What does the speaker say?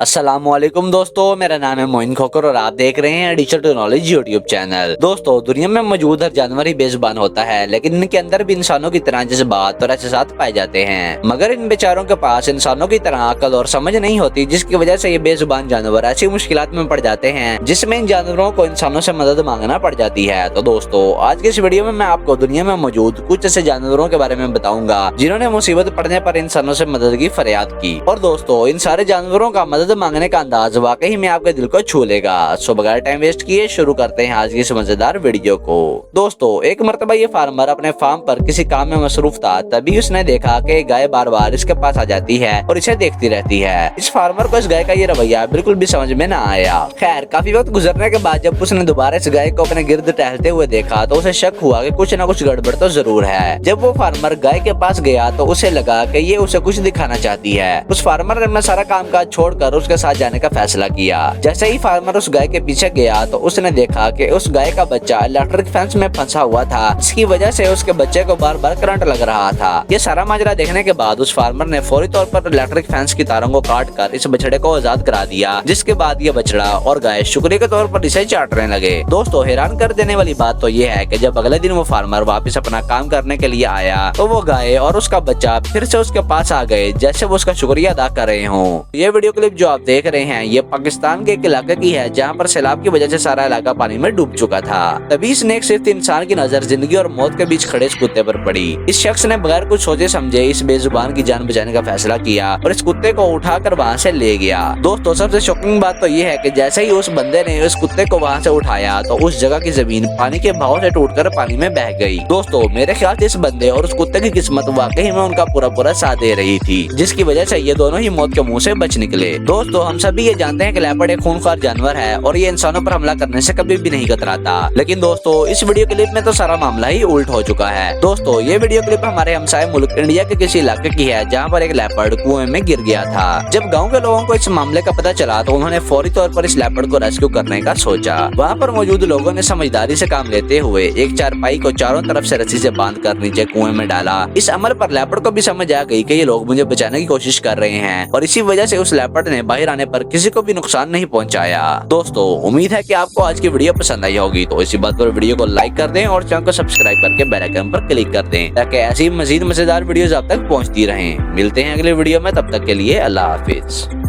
अस्सलामुअलैकुम दोस्तों, मेरा नाम है मोइन खोकर और आप देख रहे हैं डिजिटल नॉलेज यूट्यूब चैनल। दोस्तों, दुनिया में मौजूद हर जानवर ही बेजुबान होता है, लेकिन इनके अंदर भी इंसानों की तरह जज्बात और एहसास पाए जाते हैं। मगर इन बेचारों के पास इंसानों की तरह अकल और समझ नहीं होती, जिसकी वजह से ये बेजुबान जानवर ऐसी मुश्किलात में पड़ जाते हैं जिसमें इन जानवरों को इंसानों से मदद मांगना पड़ जाती है। तो दोस्तों, आज की इस वीडियो में मैं आपको दुनिया में मौजूद कुछ ऐसे जानवरों के बारे में बताऊंगा जिन्होंने मुसीबत पड़ने पर इंसानों से मदद की फरियाद की। और दोस्तों, इन सारे जानवरों का मदद मांगने का अंदाज वाकई में आपके दिल को छू लेगा। सो बगैर टाइम वेस्ट किए शुरू करते हैं आज की इस मजेदार वीडियो को। दोस्तों, एक मर्तबा ये फार्मर अपने फार्म पर किसी काम में मसरूफ था, तभी उसने देखा कि गाय बार बार इसके पास आ जाती है और इसे देखती रहती है। इस फार्मर को इस गाय का ये रवैया बिल्कुल भी समझ में न आया। खैर, काफी वक्त गुजरने के बाद जब उसने दोबारा इस गाय को अपने गिर्द टहलते हुए देखा तो उसे शक हुआ कि कुछ न कुछ गड़बड़ तो जरूर है। जब वो फार्मर गाय के पास गया तो उसे लगा कि ये उसे कुछ दिखाना चाहती है। उस फार्मर ने अपना सारा कामकाज छोड़कर उसके साथ जाने का फैसला किया। जैसे ही फार्मर उस गाय के पीछे गया तो उसने देखा कि उस गाय का बच्चा इलेक्ट्रिक फेंस में फंसा हुआ था, जिसकी वजह से उसके बच्चे को बार बार करंट लग रहा था। ये सारा माजरा देखने के बाद उस फार्मर ने फौरी तौर पर इलेक्ट्रिक फेंस की तारों को काट कर इस बछड़े को आजाद करा दिया, जिसके बाद ये बछड़ा और गाय शुक्रिया के तौर पर इसे चाटने लगे। दोस्तों, हैरान कर देने वाली बात तो ये है कि जब अगले दिन वो फार्मर वापस अपना काम करने के लिए आया तो वो गाय और उसका बच्चा फिर से उसके पास आ गए, जैसे वो उसका शुक्रिया अदा कर रहे हों। ये वीडियो क्लिप जो आप देख रहे हैं ये पाकिस्तान के एक इलाके की है, जहाँ पर सैलाब की वजह से सारा इलाका पानी में डूब चुका था। तभी स्नेक सिर्फ इंसान की नजर जिंदगी और मौत के बीच खड़े इस कुत्ते पर पड़ी। इस शख्स ने बगैर कुछ सोचे समझे इस बेजुबान की जान बचाने का फैसला किया और इस कुत्ते को उठाकर वहाँ से ले गया। दोस्तों, सबसे शॉकिंग बात तो ये है कि जैसे ही उस बंदे ने उस कुत्ते को वहाँ से उठाया तो उस जगह की जमीन पानी के बहाव से टूटकर पानी में बह गई। दोस्तों, मेरे ख्याल से इस बंदे और उस कुत्ते की किस्मत वाकई में उनका पूरा पूरा साथ दे रही थी, जिसकी वजह से ये दोनों ही मौत के मुंह से बच निकले। दोस्तों, हम सभी ये जानते हैं कि लेपर्ड एक खूंखार जानवर है और ये इंसानों पर हमला करने से कभी भी नहीं कतराता। लेकिन दोस्तों, इस वीडियो क्लिप में तो सारा मामला ही उल्ट हो चुका है। दोस्तों, ये वीडियो क्लिप हमारे हमसाए मुल्क इंडिया के किसी इलाके की है, जहाँ पर एक लेपर्ड कुएं में गिर गया था। जब गाँव के लोगों को इस मामले का पता चला तो उन्होंने फौरी तौर पर इस लेपर्ड को रेस्क्यू करने का सोचा। वहाँ पर मौजूद लोगों ने समझदारी से काम लेते हुए एक चारपाई को चारों तरफ से रस्सी से बांधकर नीचे कुएं में डाला। इस अमल पर लेपर्ड को भी समझ आ गई कि ये लोग मुझे बचाने की कोशिश कर रहे हैं और इसी वजह से उस लेपर्ड ने बाहर आने पर किसी को भी नुकसान नहीं पहुंचाया। दोस्तों, उम्मीद है कि आपको आज की वीडियो पसंद आई होगी, तो इसी बात पर वीडियो को लाइक कर दें और चैनल को सब्सक्राइब करके बेल आइकन पर क्लिक कर दें, ताकि ऐसी मजीद मजेदार वीडियोस आप तक पहुंचती रहें। मिलते हैं अगले वीडियो में, तब तक के लिए अल्लाह हाफिज।